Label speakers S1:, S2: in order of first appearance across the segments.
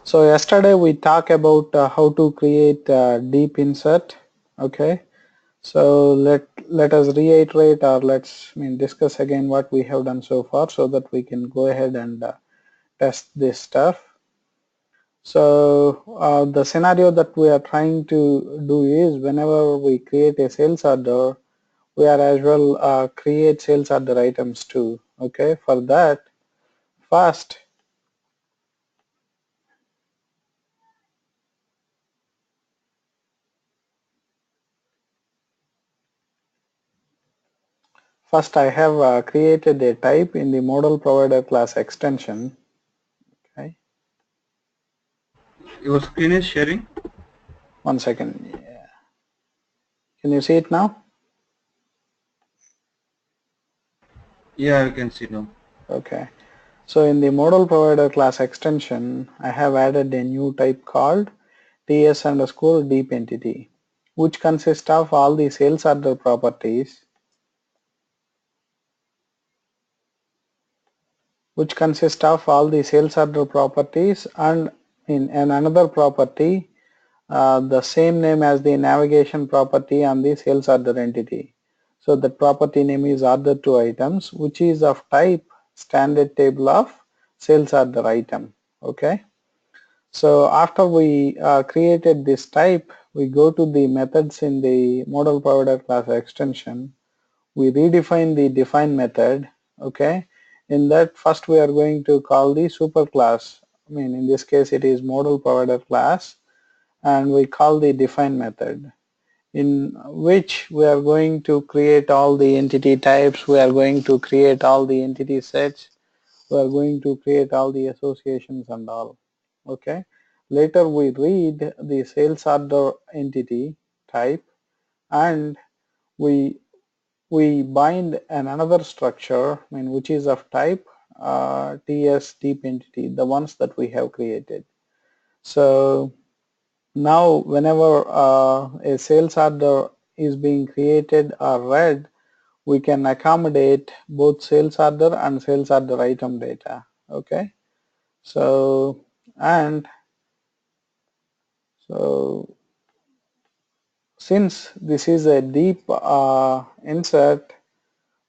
S1: So yesterday we talked about how to create deep insert. Okay. So let us reiterate, or let's discuss again what we have done so far, so that we can go ahead and test this stuff. So the scenario that we are trying to do is, whenever we create a sales order, we are as well create sales order items too. Okay. For that, first First, I have created a type in the model provider class extension. Okay,
S2: Your screen is sharing?
S1: 1 second. Yeah. Can you see it now?
S2: Yeah, I can see now.
S1: Okay. So in the model provider class extension, I have added a new type called ts underscore deep entity, which consists of all the sales order properties, and in another property, the same name as the navigation property on the sales order entity. So the property name is order to items, which is of type standard table of sales order item. Okay. So after we created this type, we go to the methods in the model provider class extension. We redefine the define method. Okay. In that, first we are going to call the superclass. In this case it is model provider class, and we call the define method, in which we are going to create all the entity types, we are going to create all the entity sets, we are going to create all the associations and all. Okay. Later we read the sales order entity type, and we bind another structure, which is of type ts deep entity, the ones that we have created. So now whenever a sales order is being created or read, we can accommodate both sales order and sales order item data. Okay. So and so since this is a deep insert,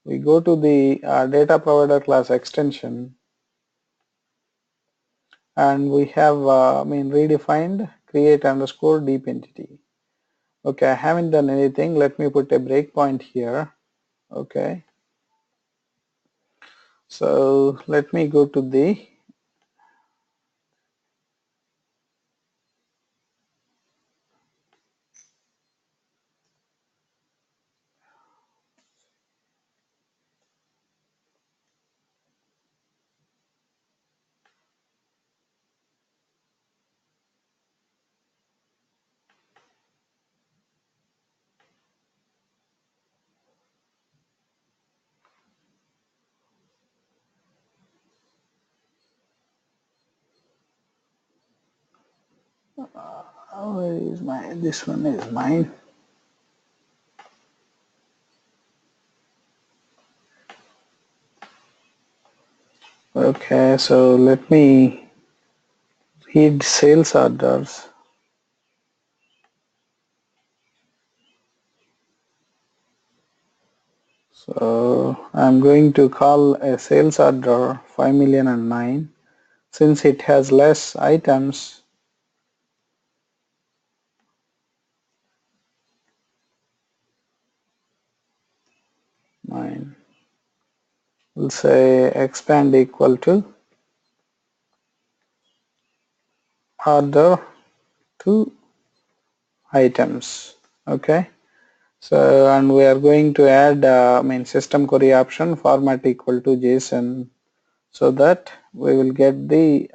S1: we go to the data provider class extension, and we have redefined create underscore deep entity. Okay, I haven't done anything. Let me put a breakpoint here. Okay. So let me go to the where is my, this one is mine. Okay, so let me read sales orders. So I'm going to call a sales order 5,000,009. Since it has less items, 9. We'll say expand equal to order to items. Okay. So, and we are going to add system query option format equal to JSON, so that we will get the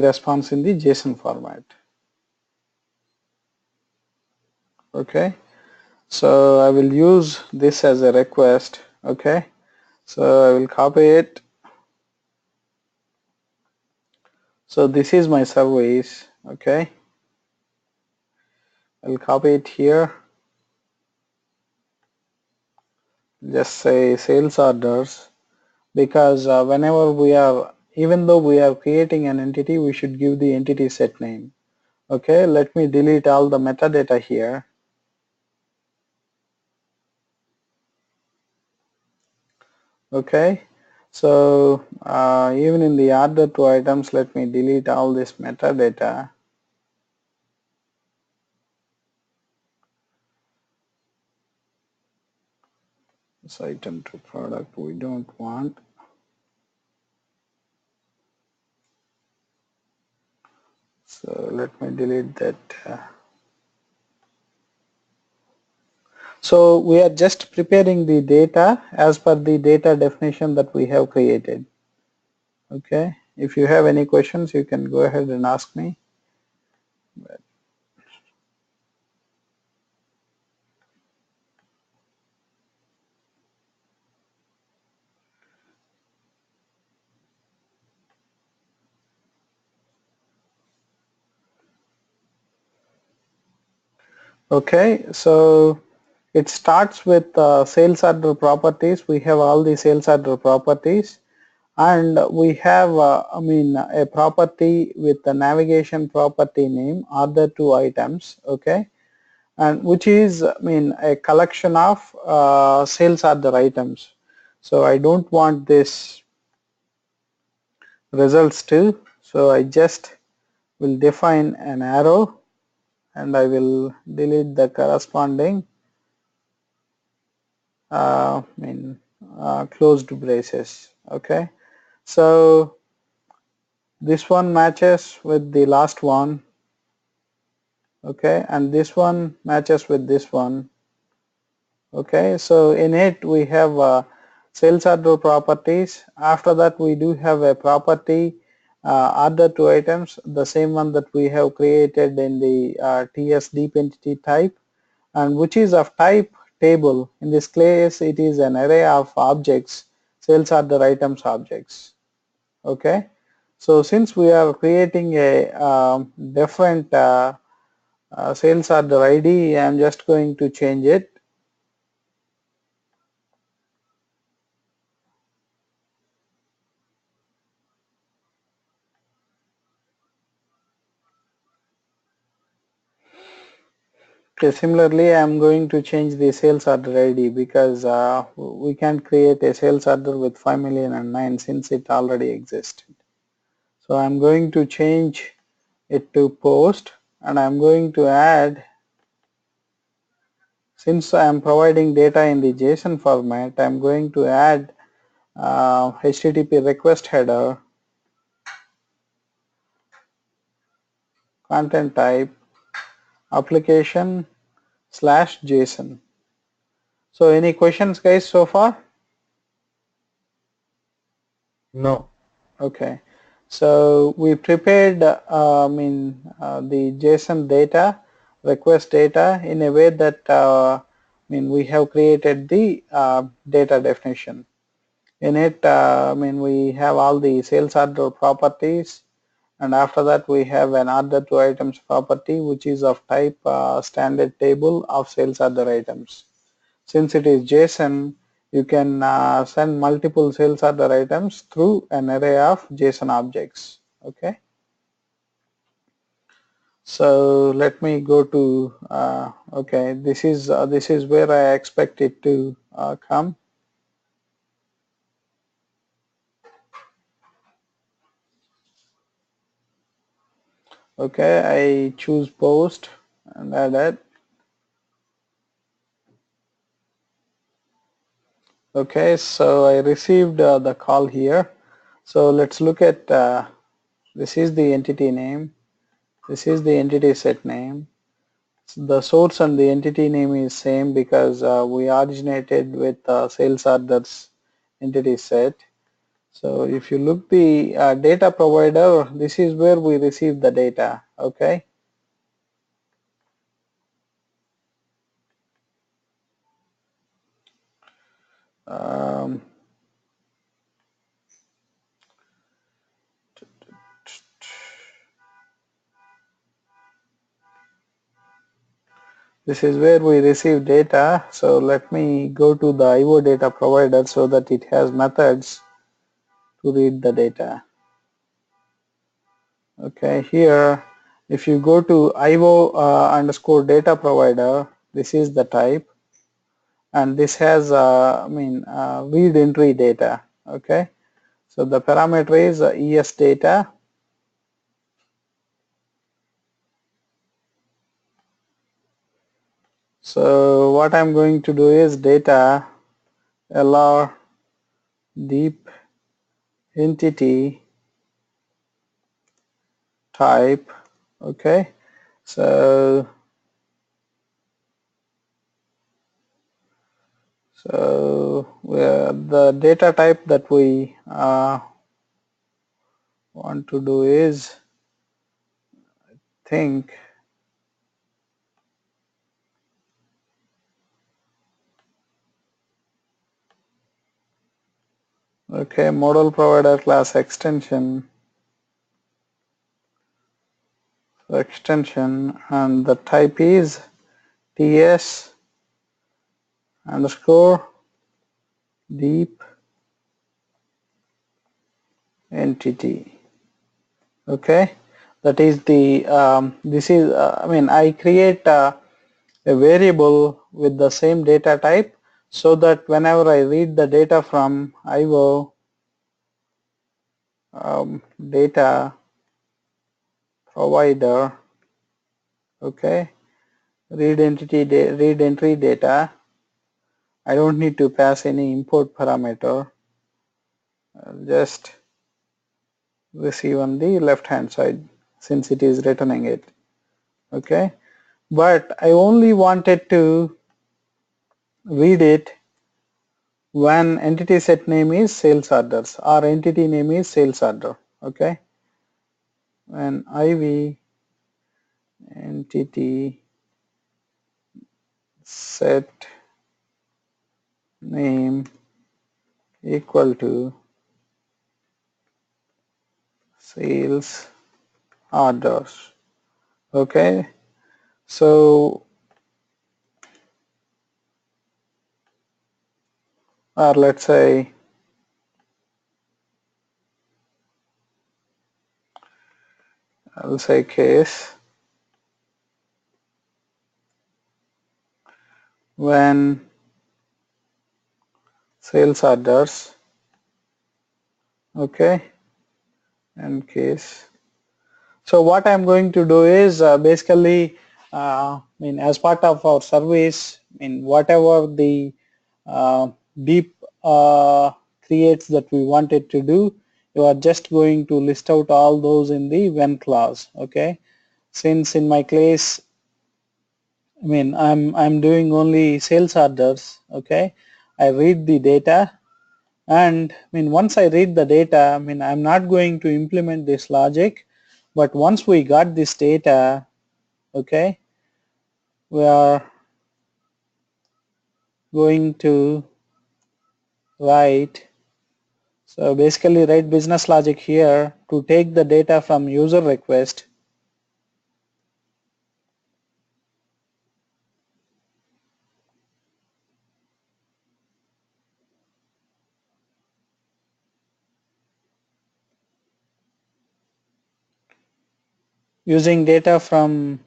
S1: response in the JSON format. Okay. So I will use this as a request. Okay. So I will copy it. So this is my service. Okay. I'll copy it here. Just say sales orders, because whenever we are even though we are creating an entity, we should give the entity set name. Okay, let me delete all the metadata here. Okay, so even in the order to items, let me delete all this metadata. This item to product we don't want. So let me delete that. So we are just preparing the data as per the data definition that we have created. Okay, if you have any questions, you can go ahead and ask me. Okay, so it starts with sales order properties. We have all the sales order properties, and we have a property with the navigation property name order to items. Okay, and which is a collection of sales order items. So I don't want this results to, so I just will define an arrow and I will delete the corresponding uh, closed braces. Okay, so this one matches with the last one. Okay, and this one matches with this one. Okay, so in it we have sales order properties. After that we do have a property order to items, the same one that we have created in the TS deep entity type, and which is of type table. In this case it is an array of objects, sales order items objects. Okay, so since we are creating a different sales order ID, I am just going to change it. Okay, similarly, I am going to change the sales order ID because we can't create a sales order with 5,000,009 since it already existed. So I am going to change it to post, and I am going to add, since I am providing data in the JSON format, I am going to add HTTP request header, content type, application / JSON. So any questions guys so far?
S2: No.
S1: Okay, so we prepared the JSON data, request data in a way that we have created the data definition. In it, we have all the sales order properties, and after that we have an order to items property which is of type standard table of sales order items. Since it is JSON, you can send multiple sales order items through an array of JSON objects. Okay. So let me go to okay. This is where I expect it to come. Okay, I choose post and add it. Okay, so I received the call here. So let's look at this is the entity name. This is the entity set name. The source and the entity name is same because we originated with sales orders entity set. So if you look the data provider, this is where we receive the data. Okay. Um, this is where we receive data. So let me go to the IO data provider so that it has methods to read the data. Okay, here if you go to IO underscore data provider, this is the type, and this has read entry data. Okay, so the parameter is ES data. So what I'm going to do is data LR deep entity type. Okay, so the data type that we want to do is think okay, model provider class extension and the type is TS underscore deep entity. Okay, that is the this is I create a variable with the same data type so that whenever I read the data from IO data provider, okay, read entry data, I don't need to pass any import parameter. I'll just receive on the left hand side since it is returning it. Okay, but I only wanted to read it when entity set name is sales orders or entity name is sales order. Okay, when IV entity set name equal to sales orders. Okay, so or let's say I'll say case when sales orders, okay, and case. So what I'm going to do is basically as part of our service, whatever the uh, deep creates that we wanted to do, you are just going to list out all those in the when clause. Okay, since in my case I'm doing only sales orders. Okay, I read the data, and once I read the data, I'm not going to implement this logic, but once we got this data, okay, we are going to write, so basically write business logic here to take the data from user request using data from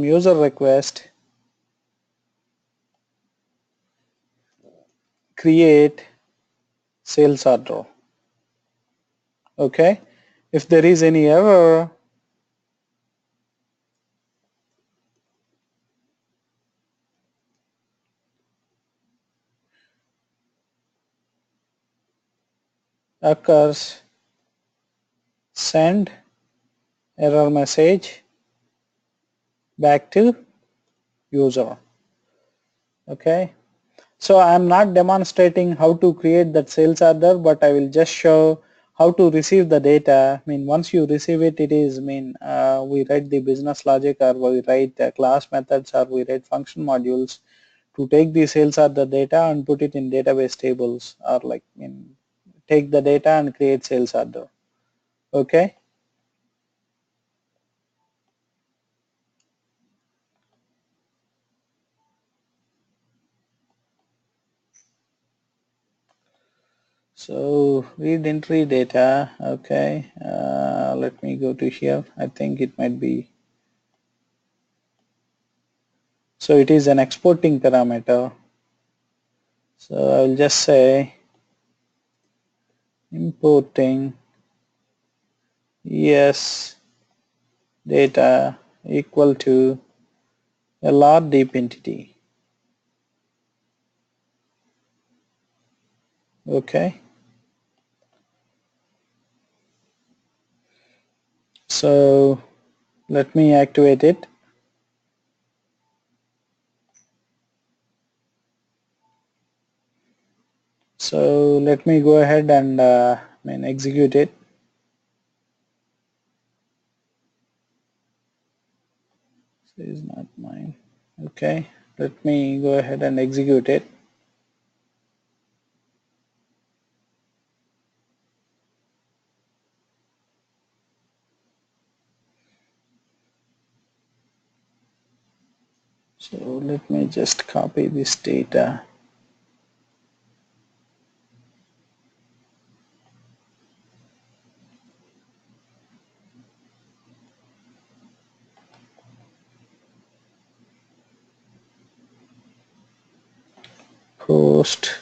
S1: user request, create sales order. Okay, if there is any error, occurs, send error message back to user. Okay, so I'm not demonstrating how to create that sales order, but I will just show how to receive the data. Once you receive it, it is we write the business logic, or we write class methods, or we write function modules to take the sales order data and put it in database tables, or like take the data and create sales order. Okay. So read entry data. Okay, let me go to here. I think it might be. So it is an exporting parameter. So I'll just say importing yes data equal to LR deep entity. Okay. So let me activate it. So let me go ahead and execute it. This is not mine. Okay, let me go ahead and execute it. So let me just copy this data. Post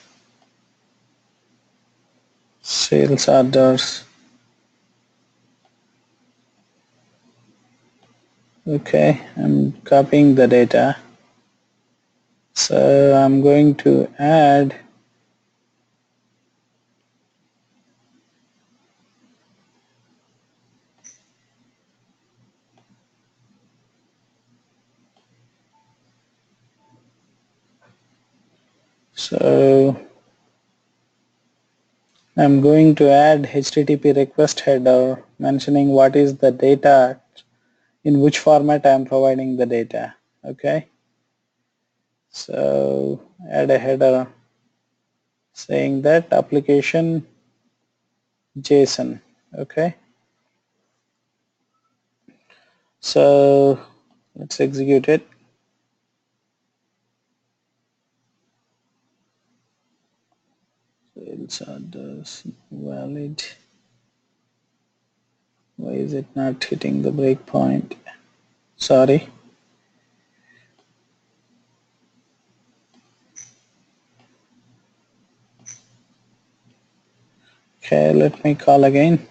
S1: sales orders. Okay, I'm copying the data. So I'm going to add so I'm going to add HTTP request header mentioning what is the data, in which format I am providing the data. Okay, so add a header saying that application JSON. Okay, so let's execute it. Sales orders valid. Why is it not hitting the breakpoint? Sorry. Okay, let me call again.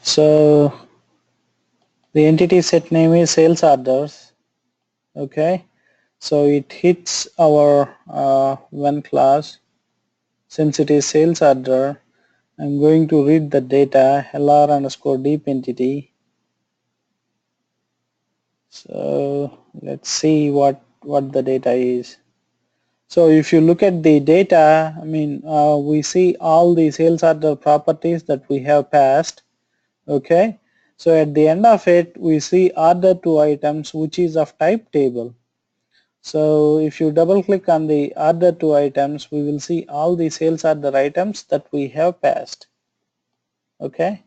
S1: So the entity set name is sales orders. Okay, so it hits our when class. Since it is sales order, I'm going to read the data LR underscore deep entity. So let's see what the data is. So if you look at the data, we see all the sales order properties that we have passed. Okay, so at the end of it, we see order to items, which is of type table. So if you double click on the order to items, we will see all the sales order items that we have passed. Okay,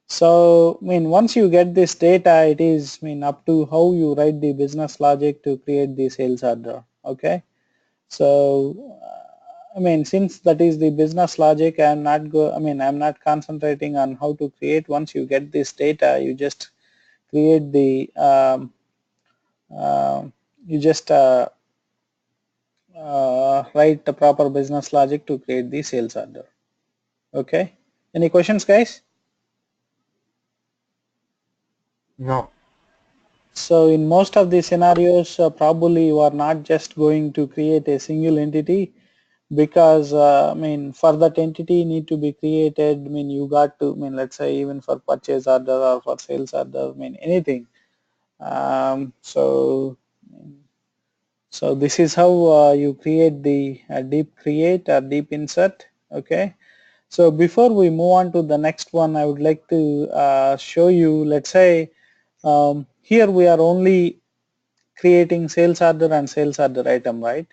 S1: so once you get this data, it is up to how you write the business logic to create the sales order. Okay, so since that is the business logic, I'm not concentrating on how to create. Once you get this data, you just create the uh, you just write the proper business logic to create the sales order. Okay, any questions, guys?
S2: No.
S1: So in most of the scenarios, probably you are not just going to create a single entity, because for that entity need to be created, you got to, let's say even for purchase order or for sales order, anything. So this is how you create the deep create or deep insert. Okay, so before we move on to the next one, I would like to show you, let's say here we are only creating sales order and sales order item, right?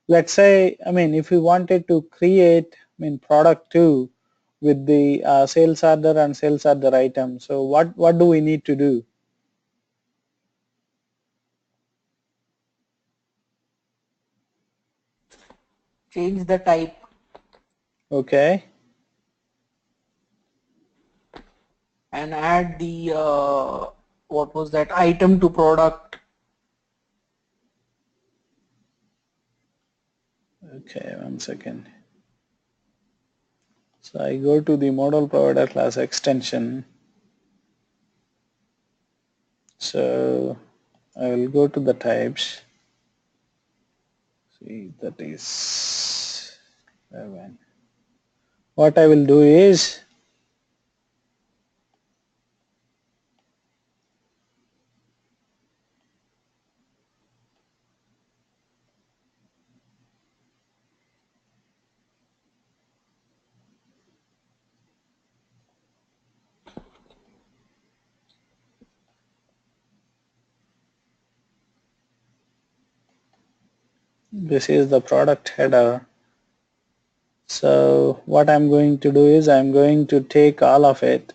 S1: Let's say, if we wanted to create, product 2 with the sales order and sales order item, so what do we need to do?
S3: change the type
S1: Okay.
S3: and add the what was that item to product.
S1: Okay, 1 second. So I go to the model provider class extension. So I will go to the types. See, that is 11. What I will do is this is the product header. So what I'm going to do is I'm going to take all of it.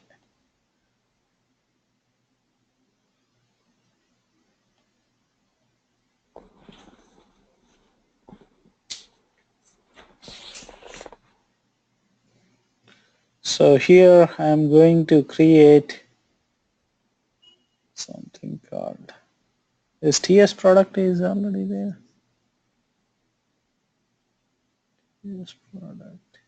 S1: So here I'm going to create something called this TS product is already there. TS product.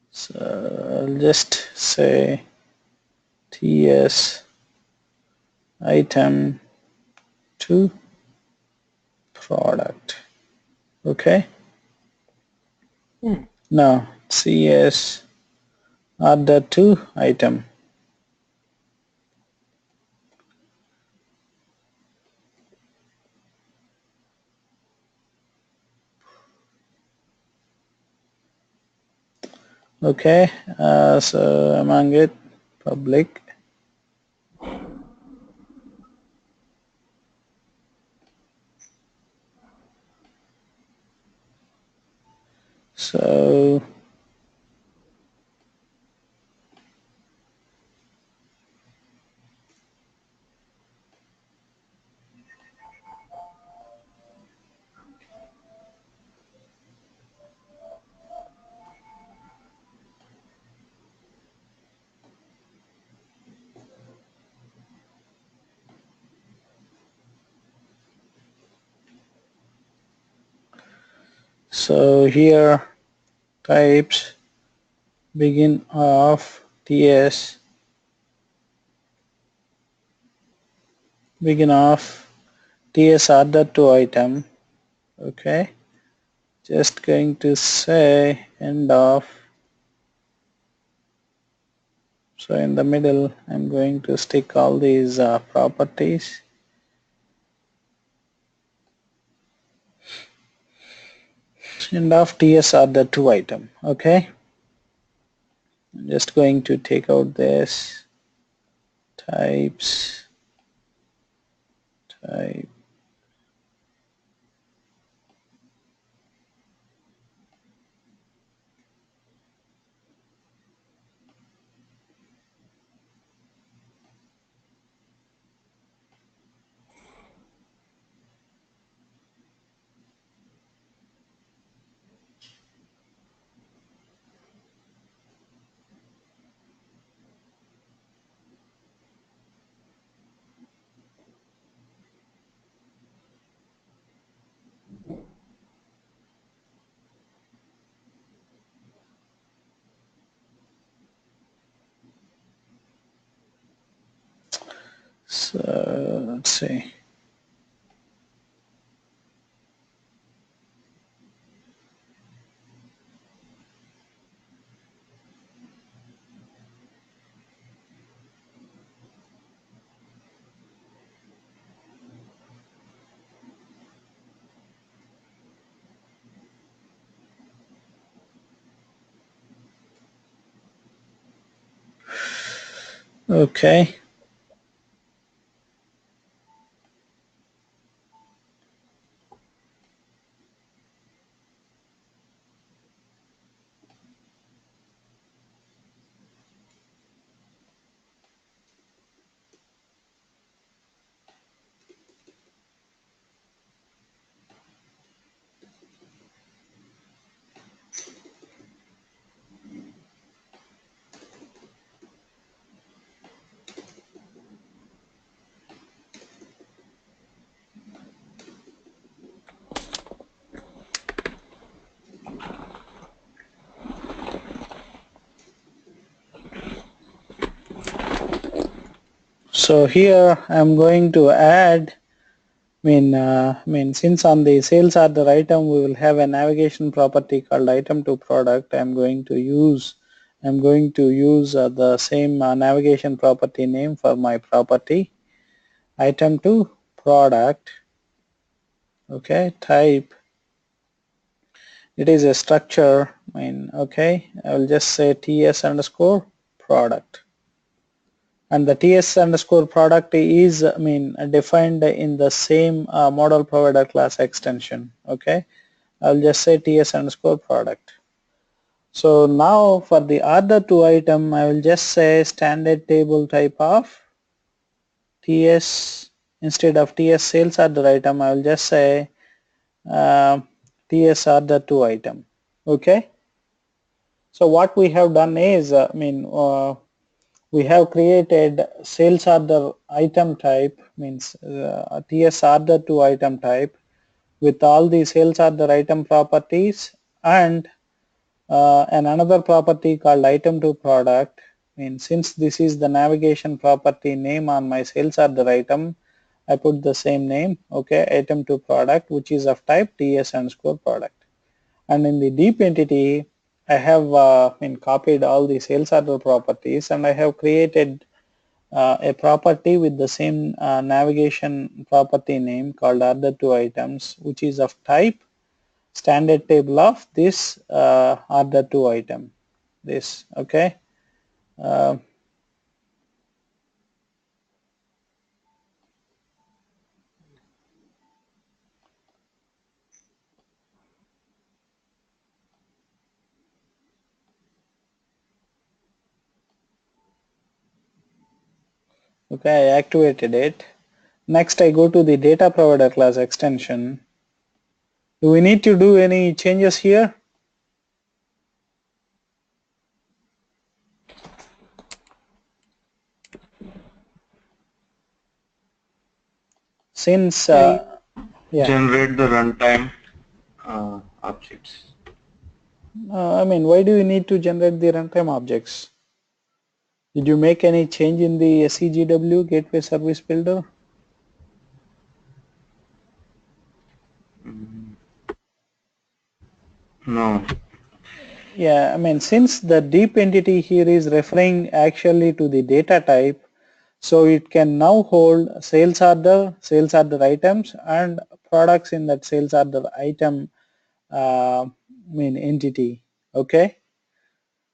S1: So I'll just say TS item to product. Okay. Now CS order to item. Okay. So among it public. So here types begin of TS begin of TS order to item. Okay, just going to say end of. So in the middle I'm going to stick all these properties. End of TS order to item. Okay, I'm just going to take out this types type. So let's see. Okay. So here I'm going to add, since on the sales order item we will have a navigation property called item to product, I'm going to use the same navigation property name for my property, item to product. Okay, type, it is a structure. Okay, I will just say ts underscore product, and the ts underscore product is defined in the same model provider class extension. Okay, I'll just say ts underscore product. So now for the order to item, I will just say standard table type of ts. Instead of ts sales order item, I will just say ts order to item. Okay, so what we have done is we have created sales order item type, ts order to item type with all the sales order item properties, and another property called item to product. Since this is the navigation property name on my sales order item, I put the same name. Okay, item to product, which is of type ts underscore product. And in the deep entity, I have copied all the sales order properties, and I have created a property with the same navigation property name called order to items, which is of type standard table of this order to item. This, okay. Uh, okay, I activated it. Next, I go to the data provider class extension. Do we need to do any changes here? Since yeah,
S2: Generate the runtime objects.
S1: why do you need to generate the runtime objects? Did you make any change in the SCGW Gateway Service Builder?
S2: No.
S1: Yeah, since the deep entity here is referring actually to the data type, so it can now hold sales order items, and products in that sales order item entity. Okay.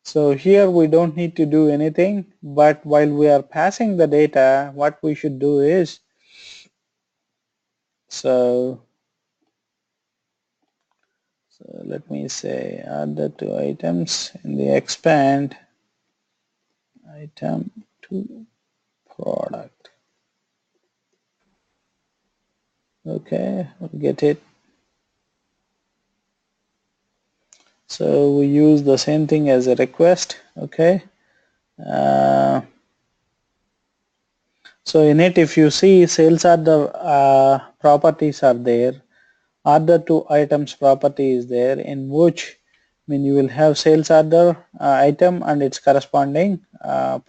S1: So here we don't need to do anything, but while we are passing the data, what we should do is, so let me say order to items in the expand item to product. Okay, we'll get it. So we use the same thing as a request. Okay. So in it, if you see, sales order properties are there, order to items property is there, in which you will have sales order item and its corresponding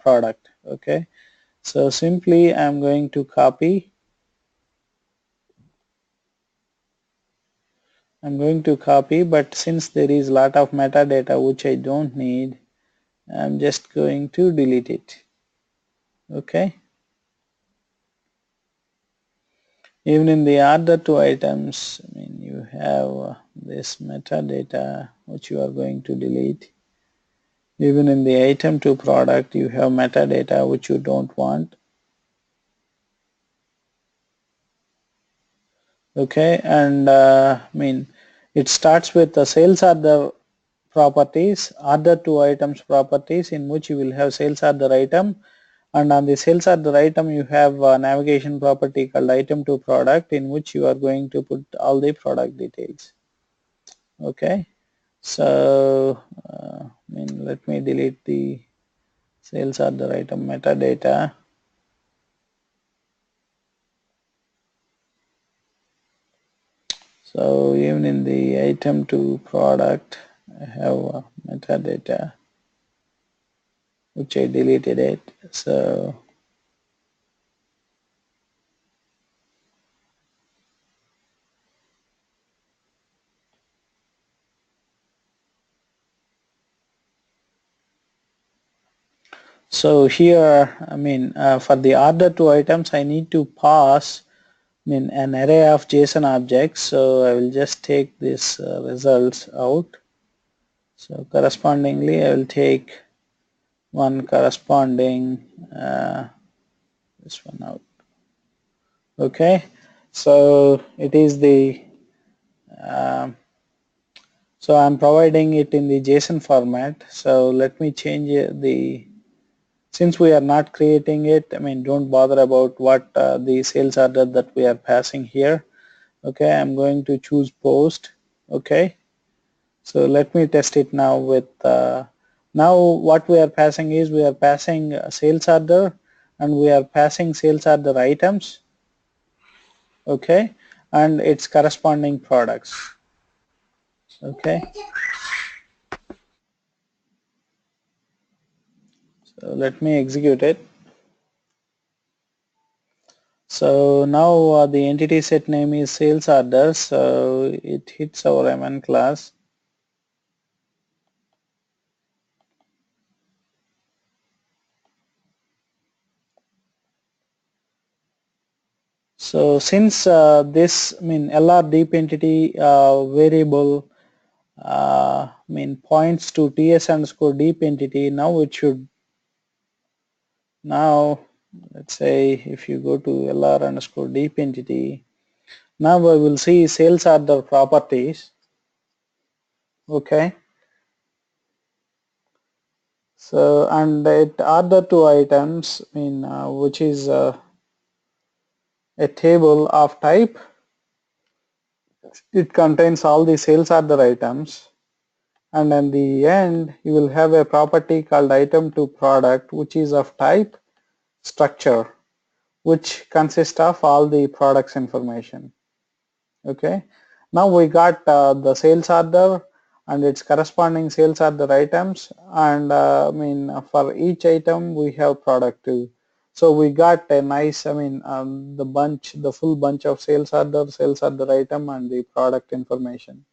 S1: product. Okay, so simply I'm going to copy. But since there is a lot of metadata which I don't need, I'm just going to delete it. Okay. Even in the order to items, you have this metadata which you are going to delete. Even in the item to product, you have metadata which you don't want. Okay, and it starts with the sales order properties, order to items properties, in which you will have sales order item, and on the sales order item you have a navigation property called item to product, in which you are going to put all the product details. Okay, so let me delete the sales order item metadata. So even in the item to product, I have metadata which I deleted it. So So here, for the order to items, I need to pass an array of JSON objects. So I will just take this results out. So correspondingly, I will take one corresponding this one out. Okay, so it is the um, so I'm providing it in the JSON format. So let me change the, since we are not creating it, don't bother about what the sales order that we are passing here. Okay, I'm going to choose post. Okay, so let me test it now with now what we are passing is we are passing a sales order and we are passing sales order items. Okay, and its corresponding products. Okay, so let me execute it. So now the entity set name is sales order, so it hits our MN class. So since this LR deep entity variable points to TS underscore deep entity, now it should, now let's say if you go to LR underscore deep entity, now we will see sales order properties. Okay, so and it order to items which is a table of type. It contains all the sales order items, and in the end you will have a property called item to product which is of type structure, which consists of all the products information. Okay, now we got the sales order and its corresponding sales order items, and for each item we have product too. So we got a nice, the full bunch of sales order item and the product information.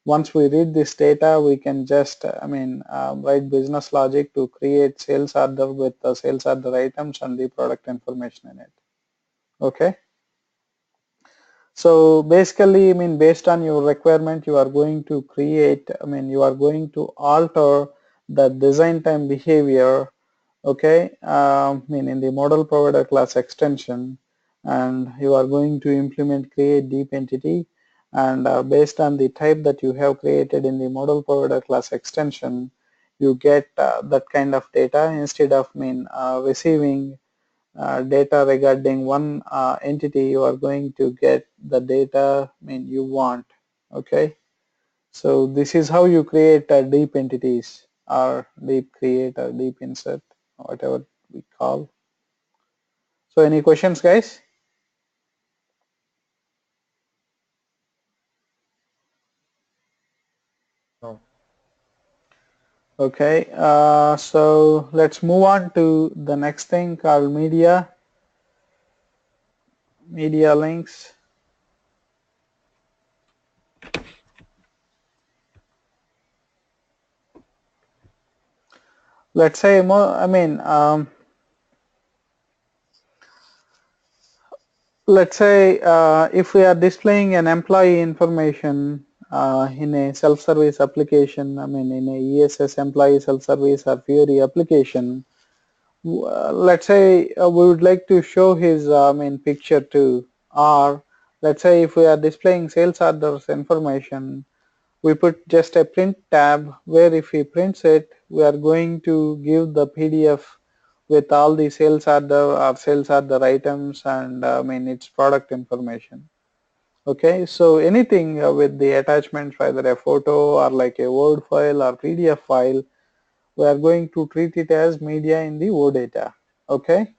S1: Once we read this data, we can just write business logic to create sales order with the sales order items and the product information in it. Okay, so basically, based on your requirement, you are going to create, you are going to alter the design time behavior. Okay, in the model provider class extension, and you are going to implement create deep entity, and based on the type that you have created in the model provider class extension, you get that kind of data instead of receiving data regarding one entity. You are going to get the data you want. Okay, so this is how you create deep entities or deep create or deep insert, whatever we call. So any questions, guys?
S2: No.
S1: Okay, so let's move on to the next thing called media links. Let's say more, let's say if we are displaying an employee information in a self-service application, in a ESS employee self-service or Fiori application, let's say we would like to show his picture too, or let's say if we are displaying sales orders information, we put just a print tab where if he prints it, we are going to give the PDF with all the sales order or sales order items and its product information. Okay, so anything with the attachments, either a photo or like a Word file or PDF file, we are going to treat it as media in the OData. Okay,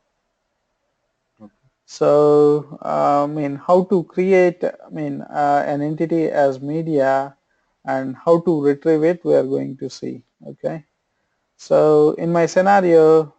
S1: so how to create an entity as media and how to retrieve it, we are going to see. Okay, so in my scenario,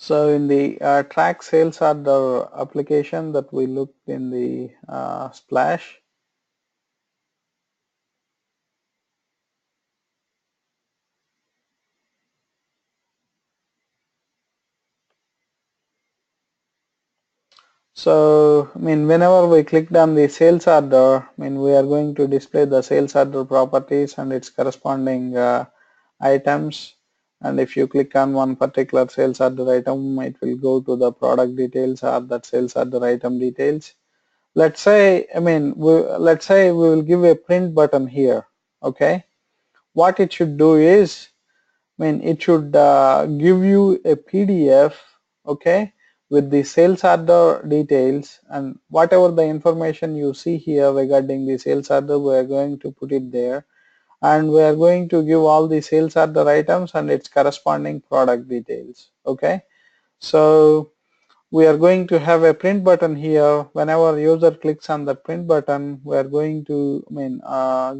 S1: So in the track sales order application that we looked in the splash, so I mean whenever we clicked on the sales order, I mean we are going to display the sales order properties and its corresponding items, and if you click on one particular sales order item, it will go to the product details or that sales order item details. Let's say, I mean, let's say we will give a print button here. Okay, what it should do is, I mean, it should give you a PDF, okay, with the sales order details, and whatever the information you see here regarding the sales order, we are going to put it there, and we are going to give all the sales order items and its corresponding product details. Okay, so we are going to have a print button here. Whenever user clicks on the print button, we are going to, I mean,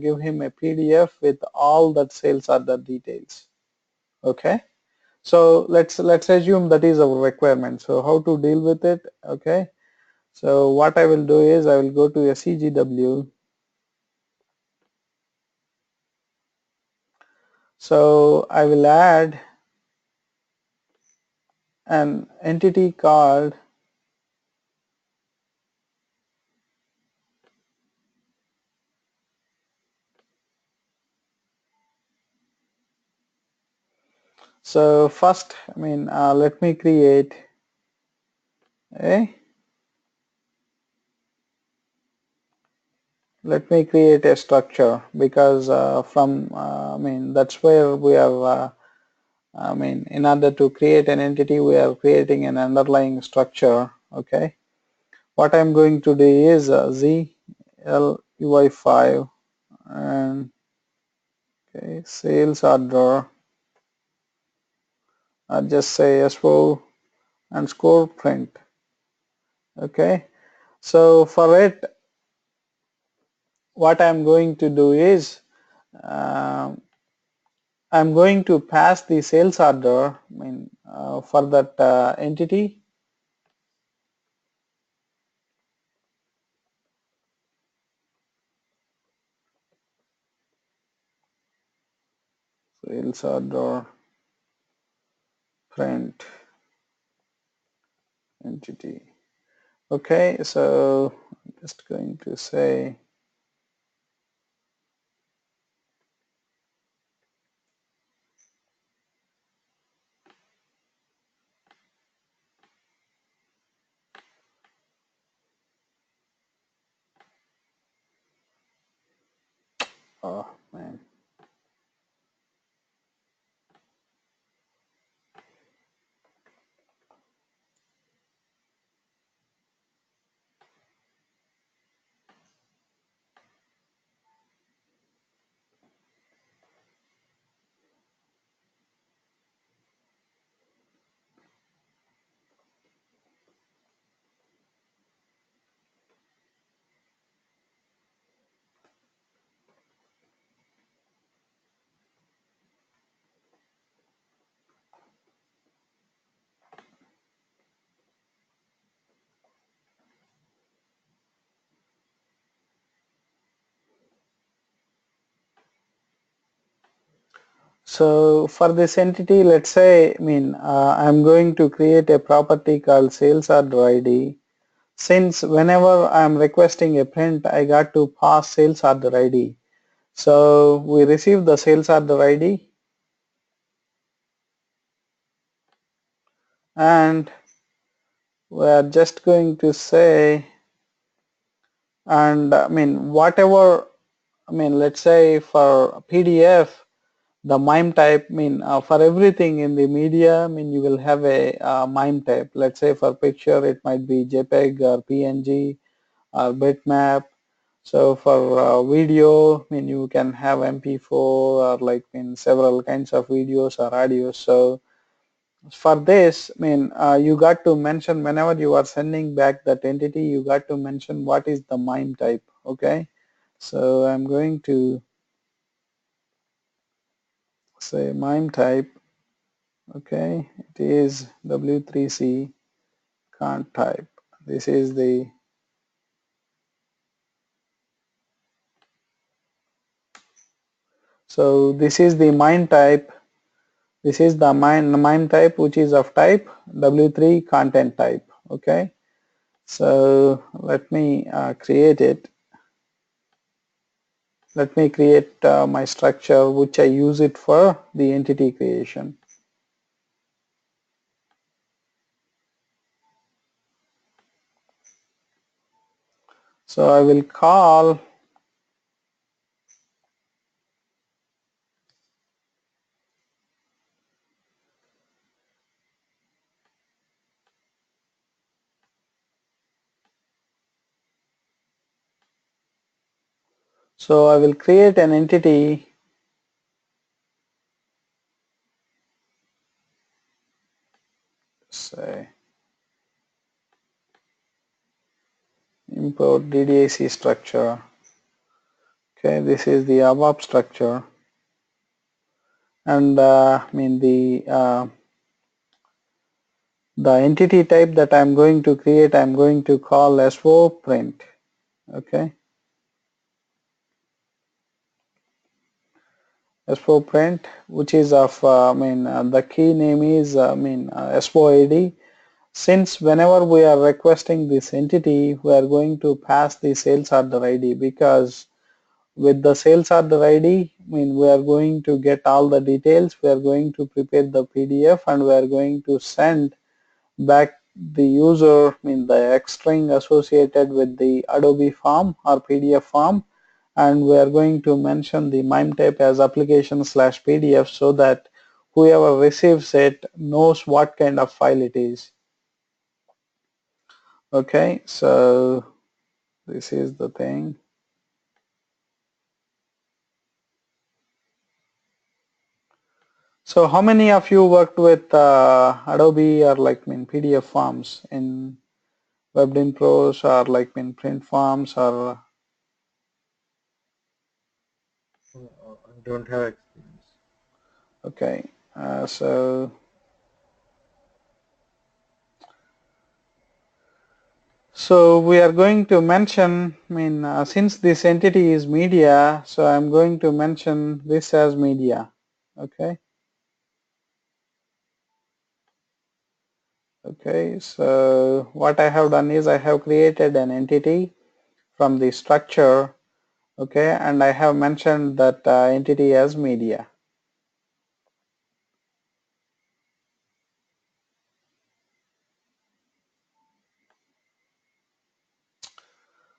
S1: give him a PDF with all that sales order details. Okay, so let's assume that is our requirement. So how to deal with it? Okay, so what I will do is I will go to a CGW. So I will add an entity called so first, I mean, let me create a structure, because from I mean that's where we are I mean in order to create an entity we are creating an underlying structure. Okay, what I'm going to do is ZLUI5 and okay, sales order, just say SO and score print. Okay, so for it what I'm going to do is um, I'm going to pass the sales order, I mean, for that entity. Sales order print entity. Okay, so I'm just going to say oh man. So for this entity, let's say, I mean, I'm going to create a property called sales order ID. Since whenever I'm requesting a print, I got to pass sales order ID. So we receive the sales order ID and we are just going to say, and I mean, whatever, I mean, let's say for PDF, the MIME type, I mean, for everything in the media, I mean, you will have a MIME type. Let's say for picture, it might be JPEG or PNG or bitmap. So for video, I mean, you can have MP4 or like in several kinds of videos or audios. So for this, I mean, you got to mention whenever you are sending back that entity, you got to mention what is the MIME type. Okay, so I'm going to say MIME type. Okay, it is W3C can't type. This is the so this is the MIME type. This is the MIME type which is of type W3 content type. Okay, so let me create it. Let me create my structure which I use it for the entity creation. So I will call so I will create an entity, say import DDIC structure. Okay, this is the ABAP structure, and the entity type that I'm going to create, I'm going to call SO print. Okay, SO print, which is of the key name is SOID. Since whenever we are requesting this entity, we are going to pass the sales order ID, because with the sales order ID, we are going to get all the details, we are going to prepare the PDF, and we are going to send back the user, the X string associated with the Adobe form or PDF form, and we are going to mention the MIME type as application/PDF so that whoever receives it knows what kind of file it is. Okay, so this is the thing. So how many of you worked with Adobe or PDF forms in WebDin Pros or print forms or
S2: I don't have experience.
S1: okay, so we are going to mention, since this entity is media, so I'm going to mention this as media. Okay. Okay, so what I have done is I have created an entity from the structure. Okay, and I have mentioned that entity as media.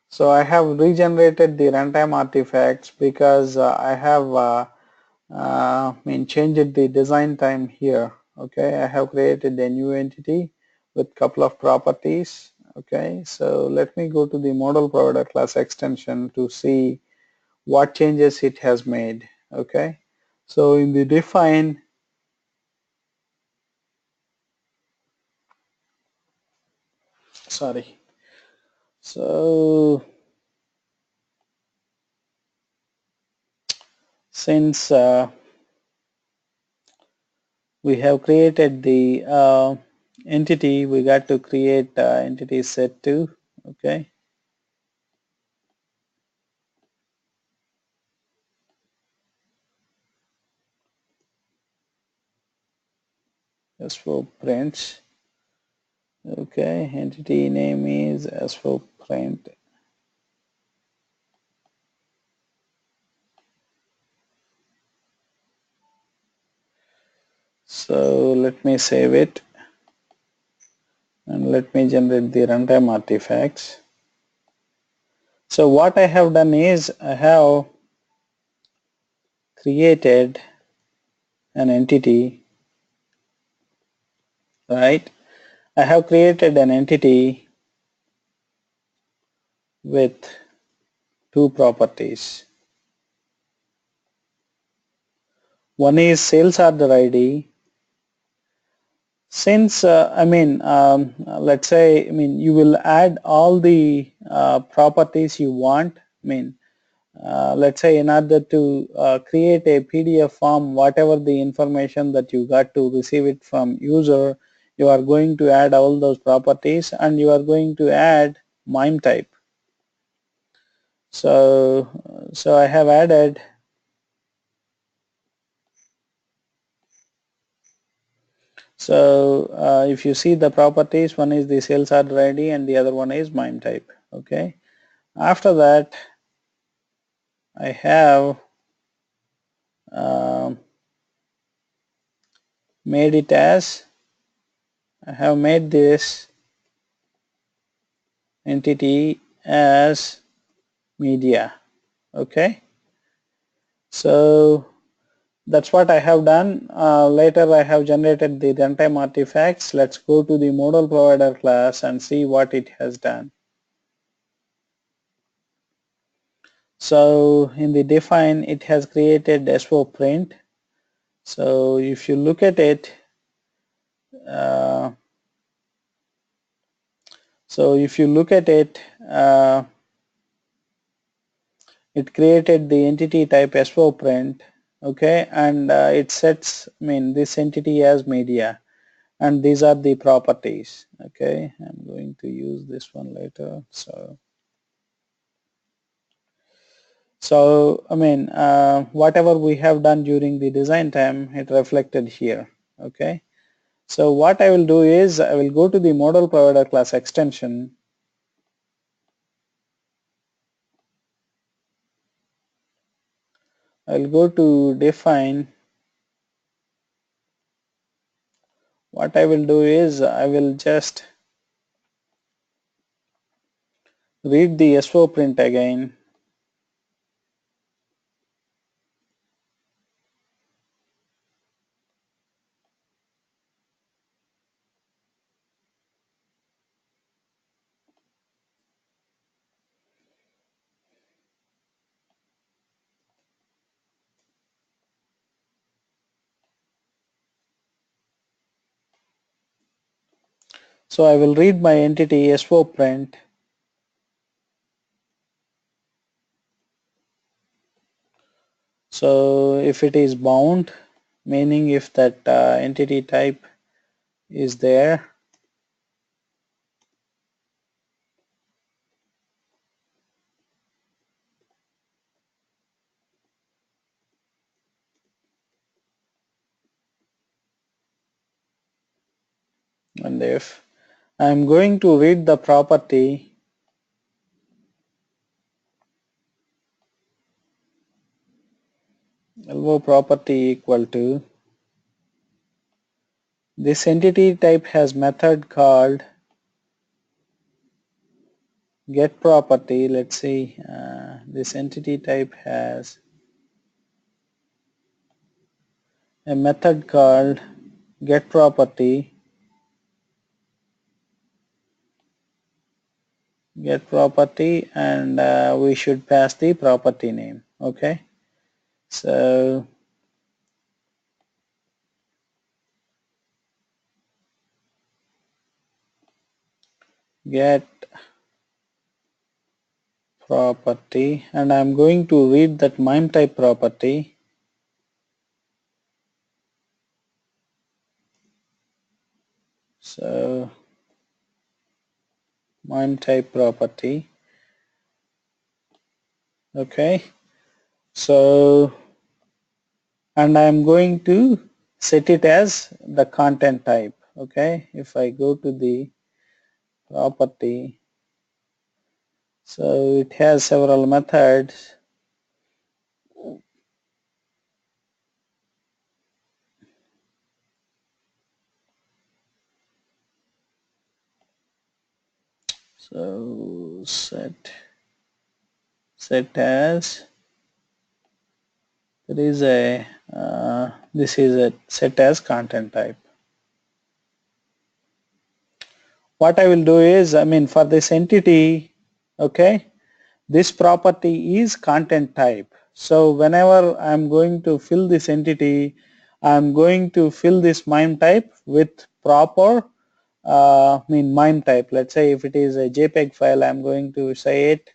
S1: So I have regenerated the runtime artifacts because I have changed the design time here. Okay, I have created a new entity with couple of properties. Okay, so let me go to the model provider class extension to see what changes it has made. Okay, so in the define, sorry, so since we have created the entity, we got to create entity set 2. Okay, as for prints. Okay, entity name is as for print. So let me save it and let me generate the runtime artifacts. So what I have done is I have created an entity, right? I have created an entity with two properties. One is sales order ID. Since let's say you will add all the properties you want. let's say in order to create a PDF form, whatever the information that you got to receive it from user, you are going to add all those properties and you are going to add MIME type. So I have added, so if you see the properties, one is the sales order ID and the other one is MIME type. Okay. After that, I have um, made it as, I have made this entity as media. Okay, so that's what I have done. Later I have generated the runtime artifacts. Let's go to the model provider class and see what it has done. So in the define, it has created SO print. So if you look at it, uh, it created the entity type SO print, okay, and it sets, I mean, this entity as media, and these are the properties. Okay, I'm going to use this one later. So I mean, whatever we have done during the design time, it reflected here. Okay, so what I will do is I will go to the model provider class extension. I'll go to define. What I will do is I will just read the SO print again. So I will read my entity SO print. So if it is bound, meaning if that entity type is there, and if I'm going to read the property, LO property equal to, this entity type has method called get property. Let's see, this entity type has a method called get property, and we should pass the property name. Okay, so get property, and I'm going to read that MIME type property. So MIME type property. Okay, so, and I'm going to set it as the content type. Okay, if I go to the property, so it has several methods. So set as, there is a this is a set as content type. What I will do is, I mean, for this entity, okay, this property is content type. So whenever I'm going to fill this entity, I'm going to fill this MIME type with proper I mean MIME type. Let's say if it is a JPEG file, I'm going to say it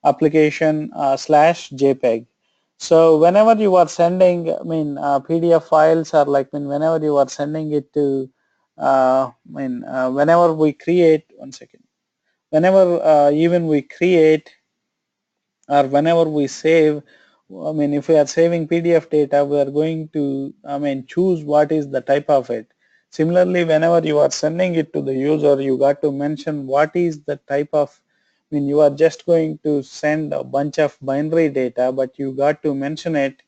S1: application slash JPEG. So whenever you are sending, PDF files, or like whenever you are sending it to, whenever we create, one second, whenever even we create or whenever we save, if we are saving PDF data, we are going to, choose what is the type of it. Similarly, whenever you are sending it to the user, you got to mention what is the type of, you are just going to send a bunch of binary data, but you got to mention it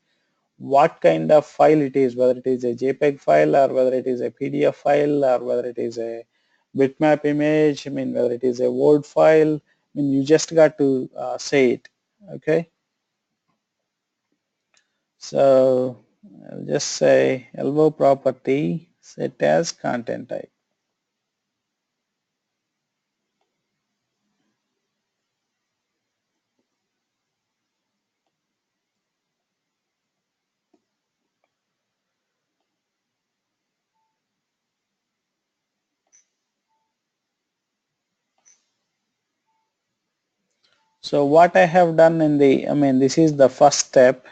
S1: what kind of file it is, whether it is a JPEG file or whether it is a PDF file or whether it is a bitmap image, whether it is a Word file, you just got to say it, okay? So I'll just say elbow property set as content type. So what I have done in the, this is the first step.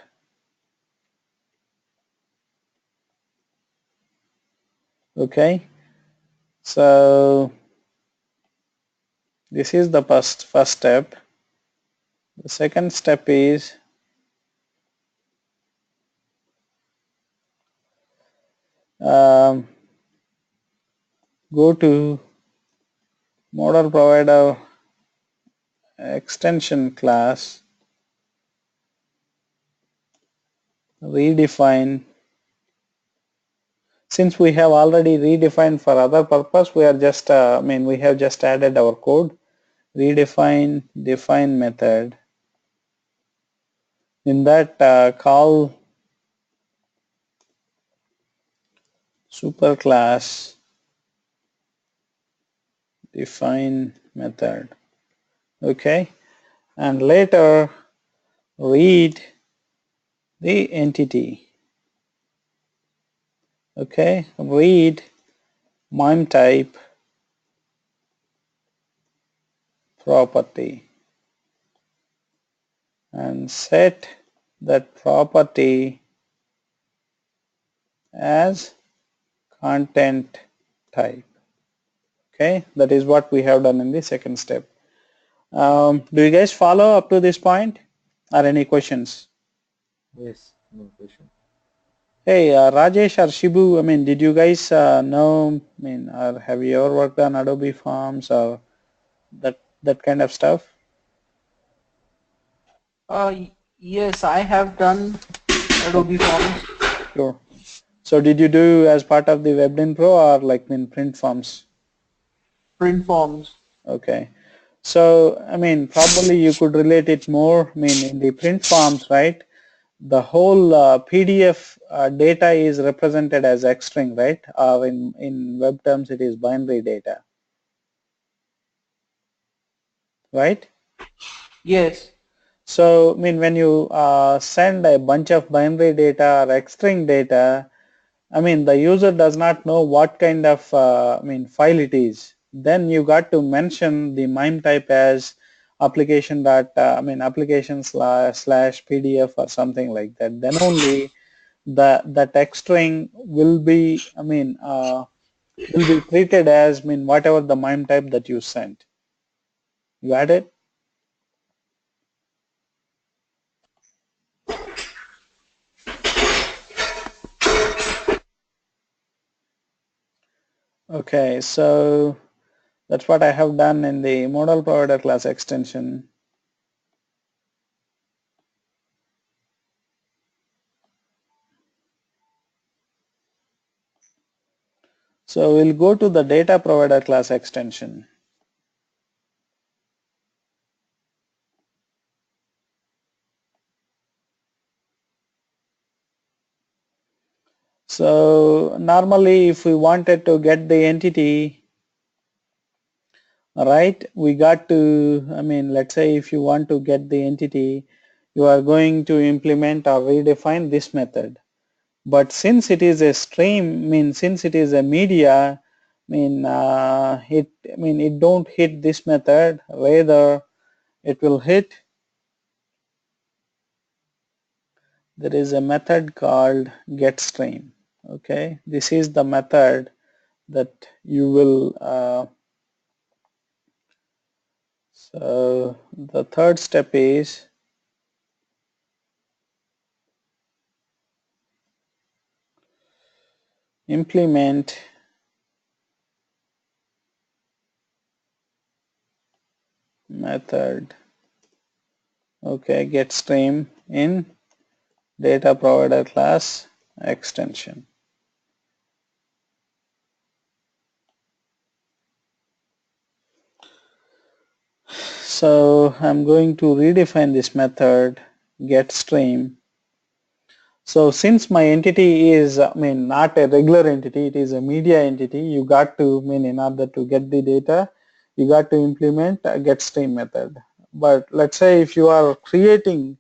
S1: Okay, so this is the first step. The second step is go to model provider extension class, redefine. Since we have already redefined for other purpose, we are just, we have just added our code. Redefine define method. In that, call superclass define method. Okay, and later read the entity. Okay, read MIME type property and set that property as content type. Okay, that is what we have done in the second step. Do you guys follow up to this point, or any questions?
S2: Yes, no question.
S1: Hey, Rajesh or Shibu, did you guys know, or have you ever worked on Adobe Forms or that kind of stuff?
S3: Yes, I have done Adobe
S1: Okay,
S3: Forms,
S1: sure. So did you do as part of the WebDin Pro or like in print forms?
S3: print forms.
S1: Okay. So, probably you could relate it more, in the print forms, right? The whole PDF data is represented as X string, right? Or in web terms, it is binary data, right?
S3: Yes,
S1: So, when you send a bunch of binary data or X string data, the user does not know what kind of file it is. Then you got to mention the MIME type as application dot application slash PDF or something like that. Then only the text string will be will be treated as whatever the MIME type that you sent. You got it? Okay, so that's what I have done in the model provider class extension. So we'll go to the data provider class extension. So normally if we wanted to get the entity, right, we got to, let's say if you want to get the entity, you are going to implement or redefine this method. But since it is a stream, since it is a media, it don't hit this method, rather it will hit there is a method called getStream. Okay, this is the method that you will so the third step is implement method. Okay, getStream in data provider class extension. So I'm going to redefine this method getStream. So since my entity is, not a regular entity, it is a media entity, you got to, in order to get the data, you got to implement a getStream method. But let's say if you are creating,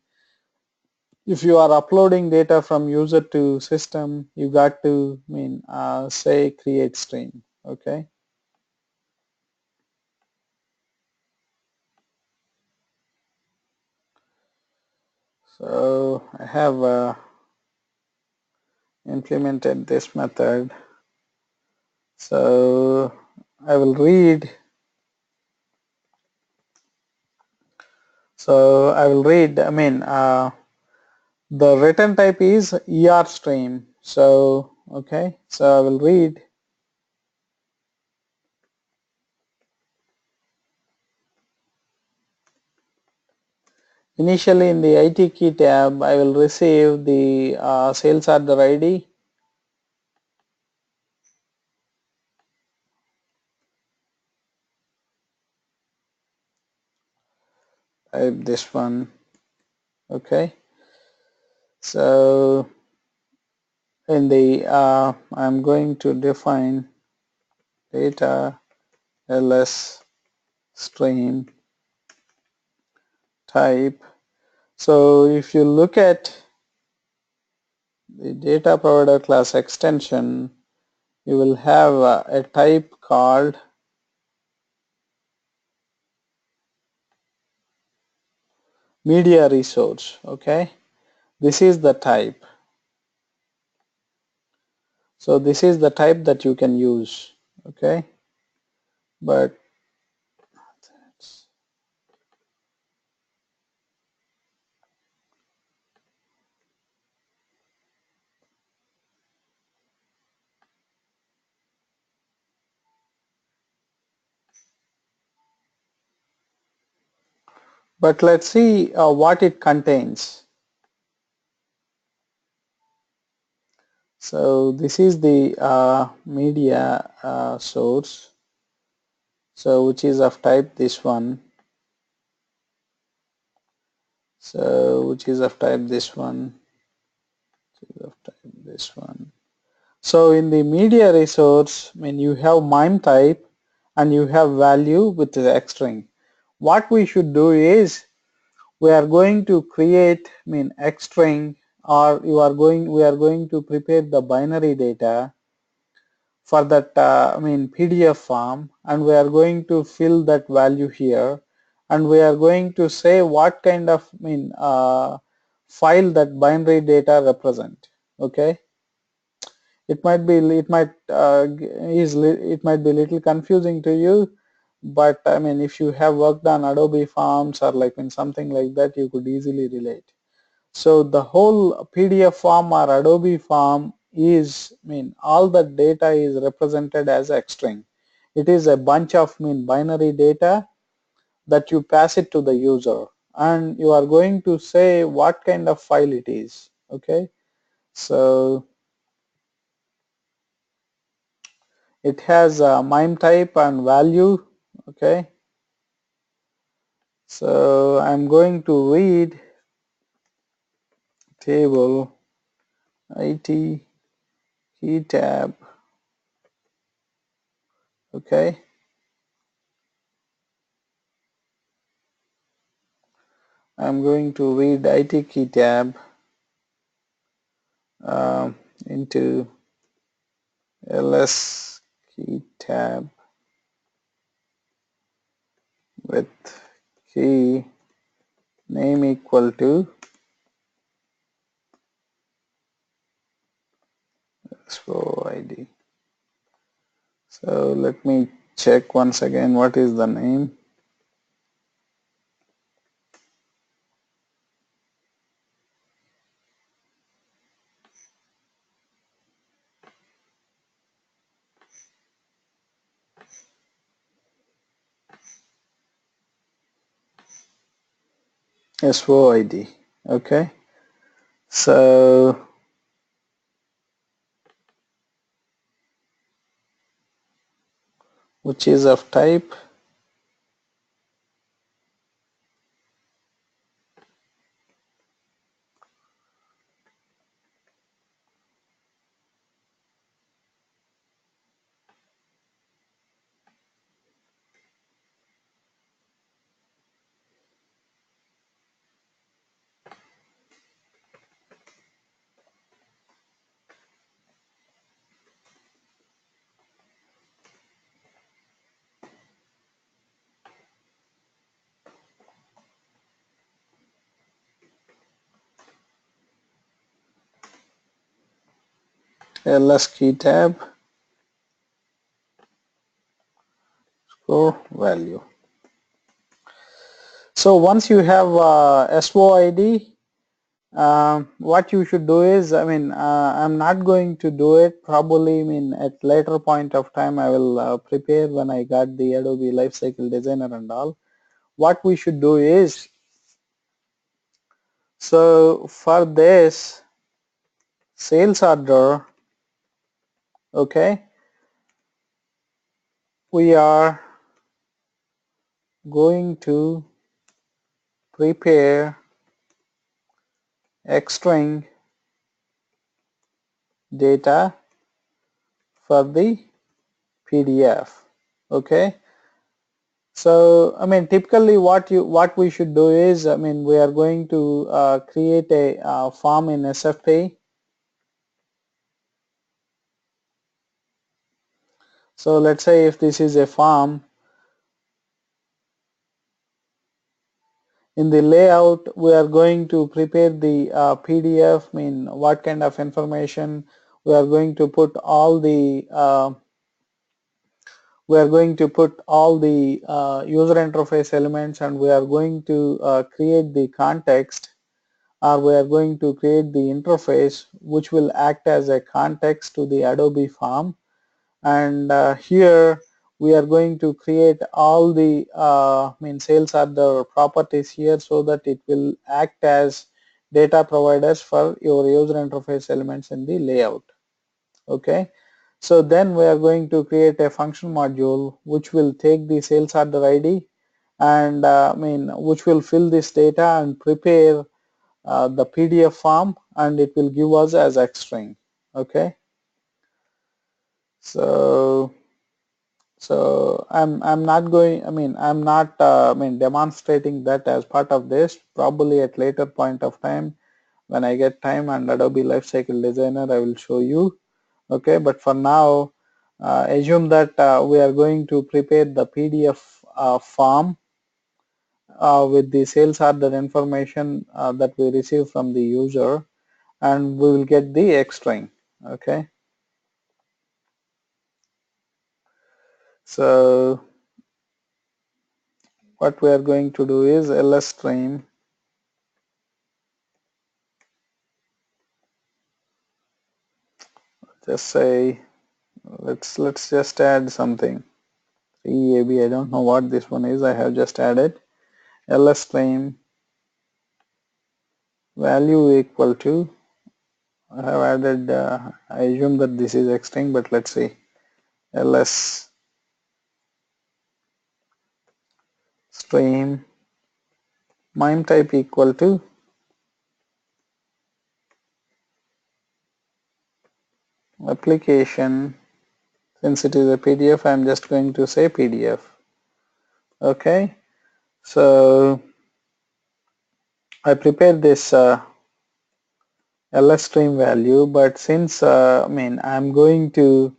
S1: if you are uploading data from user to system, you got to, say create stream, okay? So I have implemented this method. So I will read. So I will read. The return type is ER stream. So okay. So I will read. Initially in the IT key tab, I will receive the sales order ID. Type this one. Okay. So in the I'm going to define data ls stream type. So if you look at the data provider class extension, you will have a type called media resource. Okay, this is the type. So this is the type that you can use. Okay, but let's see what it contains. So this is the media source, so which is of type this one, so which is of type this one, of type this one. So in the media resource, you have MIME type and you have value with the X string. What we should do is we are going to create X string, or we are going to prepare the binary data for that PDF form, and we are going to fill that value here, and we are going to say what kind of file that binary data represent. Okay, it might be it might be a little confusing to you, but if you have worked on Adobe Forms or like in something like that, you could easily relate. So the whole PDF form or Adobe form is, all the data is represented as X string. It is a bunch of binary data that you pass it to the user, and you are going to say what kind of file it is. Okay, so it has a MIME type and value. Okay, so I'm going to read table IT key tab. Okay, I'm going to read IT key tab into ls key tab with key name equal to SO ID. So let me check once again what is the name. SOID. Okay. So which is of type ls key tab score value. So once you have SOID, what you should do is, I'm not going to do it probably. At later point of time I will prepare when I got the Adobe Lifecycle Designer and all. What we should do is, so for this sales order, okay, we are going to prepare X-string data for the PDF. Okay, so typically what we should do is, we are going to create a form in SAP. So let's say if this is a form, in the layout we are going to prepare the PDF. What kind of information we are going to put, all the user interface elements, and we are going to create the context, or we are going to create the interface which will act as a context to the Adobe form. And here we are going to create all the sales order properties here, so that it will act as data providers for your user interface elements in the layout. Okay, so then we are going to create a function module which will take the sales order ID and which will fill this data and prepare the PDF form, and it will give us as X string. Okay, so I'm not going, I'm not demonstrating that as part of this. Probably at later point of time when I get time and Adobe Lifecycle Designer I will show you. Okay, but for now assume that we are going to prepare the PDF form with the sales order information that we receive from the user, and we will get the X string. Okay, so what we are going to do is ls stream just say, let's just add something, 3ab. I don't know what this one is. I have just added ls stream value equal to, I have added I assume that this is X string, but let's see, ls stream mime type equal to application. Since it is a PDF, I'm just going to say PDF. Okay, so I prepared this ls stream value, but since I'm going to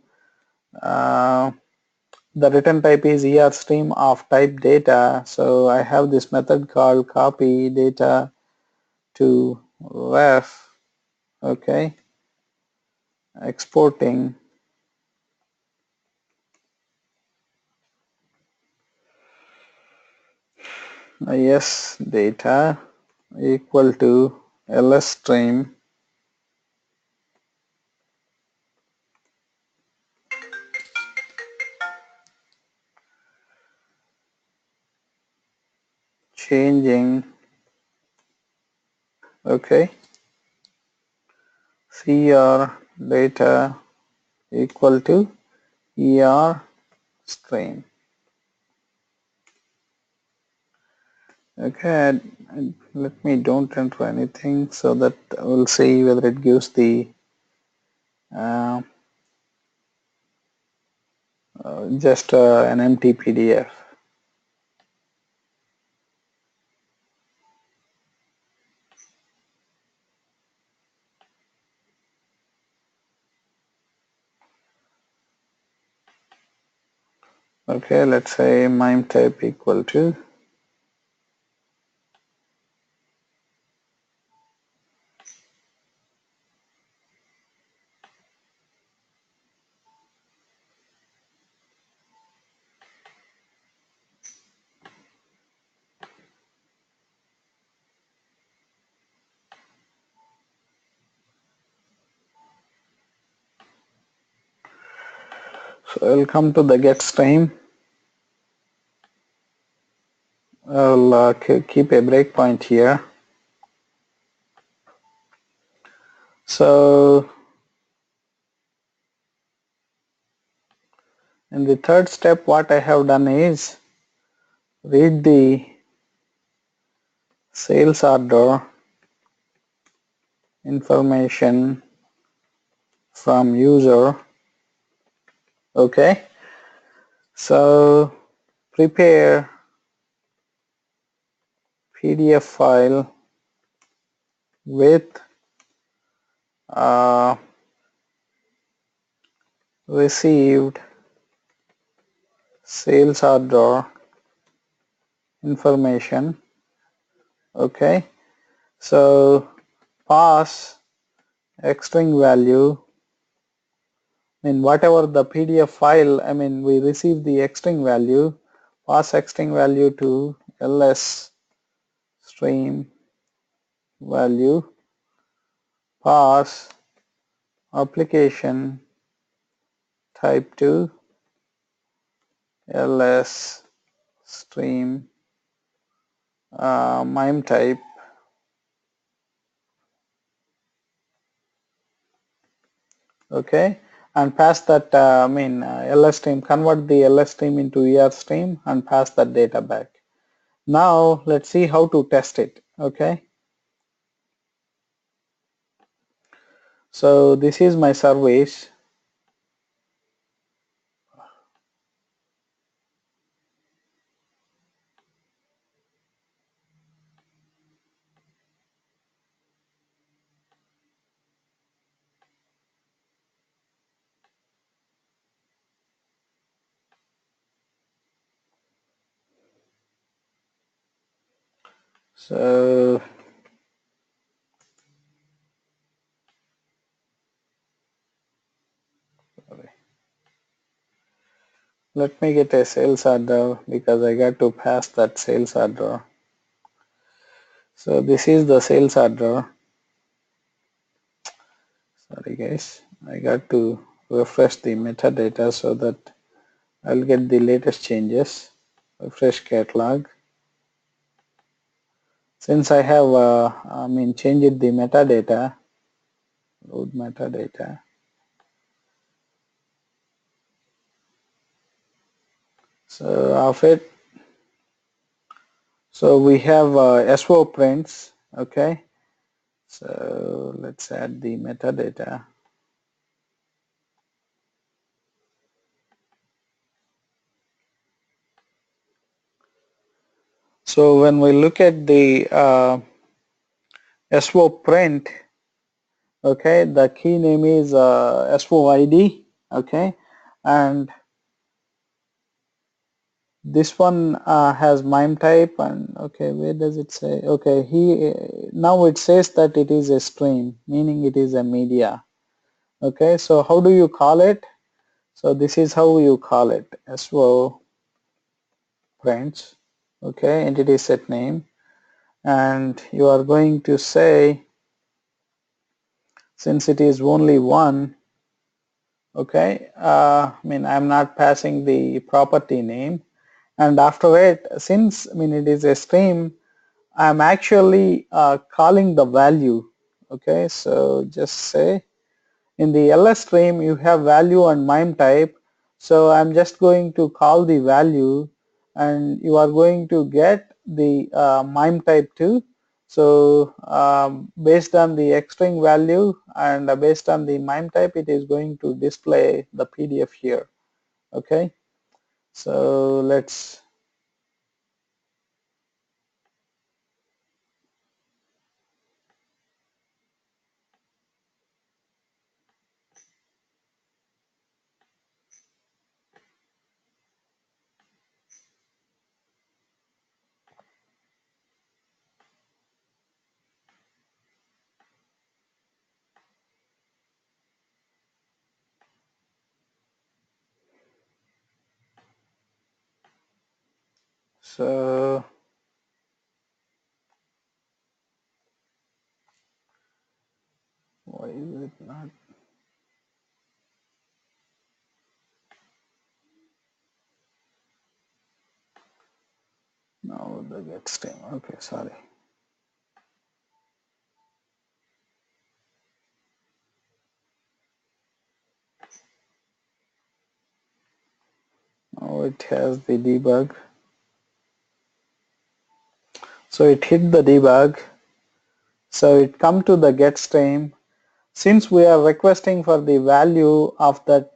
S1: the return type is er stream of type data, so I have this method called copy data to ref. Okay, exporting yes data equal to ls stream changing, okay, cr data equal to er stream. Okay, let me don't enter anything so that we'll see whether it gives the uh, just an empty PDF. Okay, let's say mime type equal to, so I'll come to the get stream. I'll keep a breakpoint here. So in the third step, what I have done is read the sales order information from user. Okay, so prepare PDF file with received sales order information. Okay, so pass string value, whatever the PDF file, we receive the string value, pass string value to ls stream value, pass application type to ls stream mime type, okay, and pass that ls stream, convert the ls stream into er stream and pass that data back. Now let's see how to test it. Okay, so this is my service. So let me get a sales order because I got to pass that sales order. So this is the sales order. Sorry guys, I got to refresh the metadata so that I'll get the latest changes. Refresh catalog. Since I have changed the metadata, load metadata. So of it, so we have SO prints. Okay, so let's add the metadata. So when we look at the SO print, okay, the key name is SOID, okay, and this one has mime type, and okay, where does it say? Okay, now it says that it is a stream, meaning it is a media. Okay, so how do you call it? So this is how you call it, SO prints, okay, entity set name, and you are going to say, since it is only one, okay, I'm not passing the property name, and after it, since it is a stream, I'm actually calling the value. Okay, so just say in the ls stream you have value and MIME type, so I'm just going to call the value and you are going to get the MIME type too. So based on the X string value and based on the MIME type, it is going to display the PDF here. Okay, so let's, so why is it not? No, the get stream. Okay, sorry. Now it has the debug. So it hit the debug. So it come to the get stream. Since we are requesting for the value of that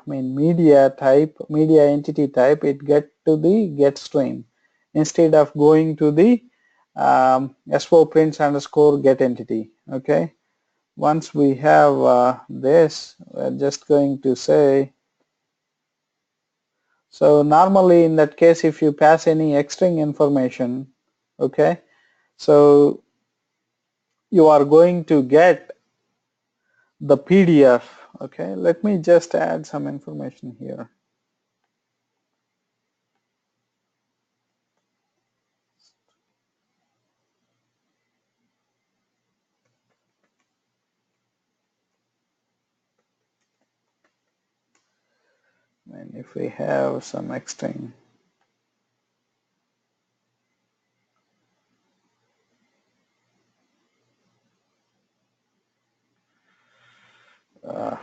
S1: media type, media entity type, it get to the get stream instead of going to the SO prints underscore get entity. Okay. Once we have this, we're just going to say, so normally in that case, if you pass any X string information, okay, so you are going to get the PDF. Okay, let me just add some information here. And if we have some X string, uh,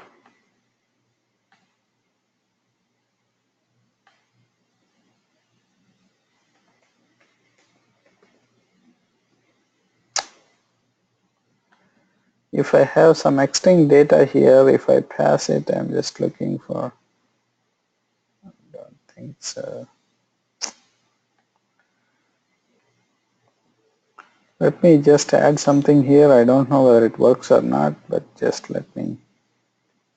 S1: if I have some X string data here, if I pass it, I'm just looking for, I don't think so. Let me just add something here. I don't know whether it works or not, but just let me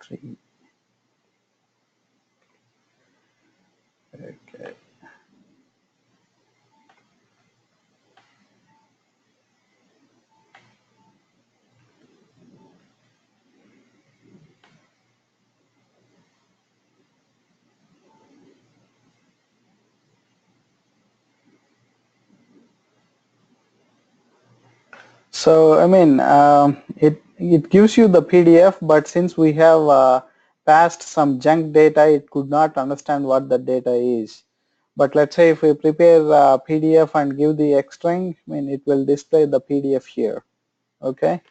S1: see. Okay. So it gives you the PDF, but since we have passed some junk data, it could not understand what the data is. But let's say if we prepare PDF and give the X string, it will display the PDF here. Okay.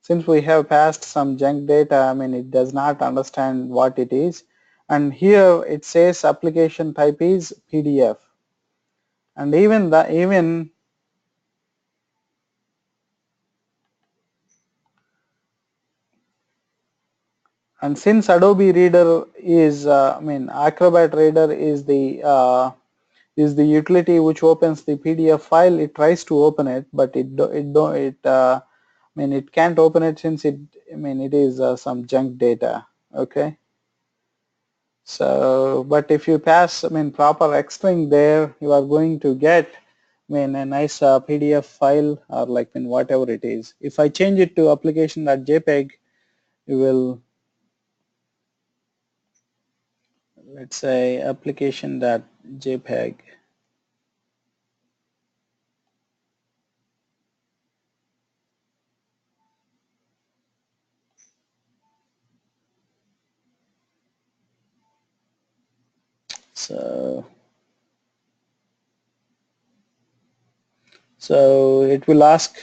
S1: Since we have passed some junk data, it does not understand what it is. And here it says application type is PDF. And and since Adobe Reader is, Acrobat Reader is the utility which opens the PDF file, it tries to open it, but it can't open it since it is some junk data. Okay. So, but if you pass, proper X string there, you are going to get, a nice PDF file or whatever it is. If I change it to application.jpg, you will, let's say, application.jpg. So it will ask,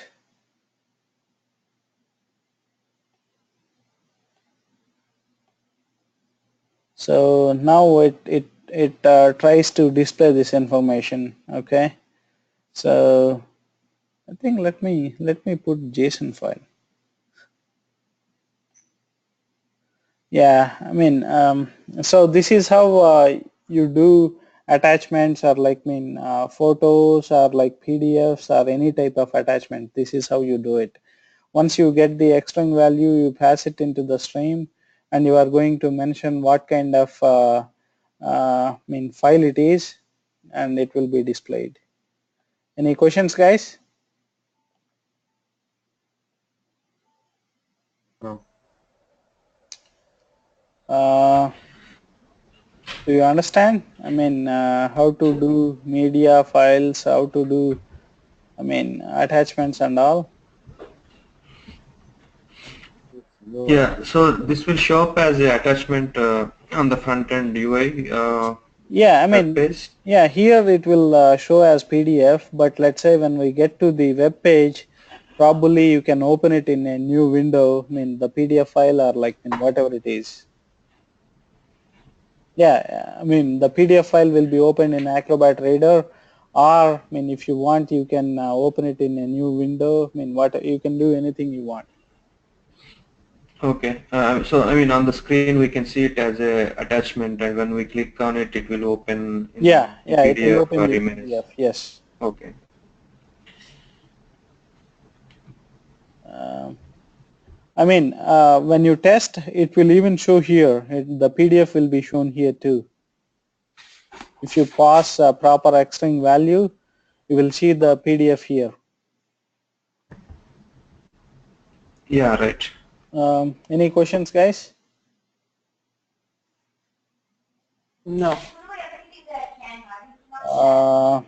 S1: so now it tries to display this information. Okay, so I think let me put JSON file. Yeah, I mean, so this is how you do attachments, or like photos, or like PDFs, or any type of attachment. This is how you do it. Once you get the string value, you pass it into the stream, and you are going to mention what kind of file it is, and it will be displayed. Any questions, guys?
S2: No.
S1: Uh, do you understand? I mean, how to do media files, how to do, attachments and all.
S2: No,
S4: Yeah, so this will show up as a attachment on the front end UI
S1: Yeah,
S4: web page.
S1: yeah, here it will show as PDF, but let's say when we get to the web page, probably you can open it in a new window, the PDF file, or like whatever it is. Yeah, the PDF file will be opened in Acrobat Reader, or if you want, you can open it in a new window. What you can do, anything you want.
S4: Okay, so I mean on the screen we can see it as a attachment, and when we click on it, it will open
S1: Yeah,
S4: in
S1: yeah, it will
S4: PDF
S1: open
S4: or
S1: the
S4: image.
S1: PDF. Yes.
S4: Okay.
S1: Um, when you test, it will even show here. The PDF will be shown here too. If you pass a proper string value, you will see the PDF here.
S4: Yeah, right.
S1: Any questions, guys?
S3: No.
S1: Uh,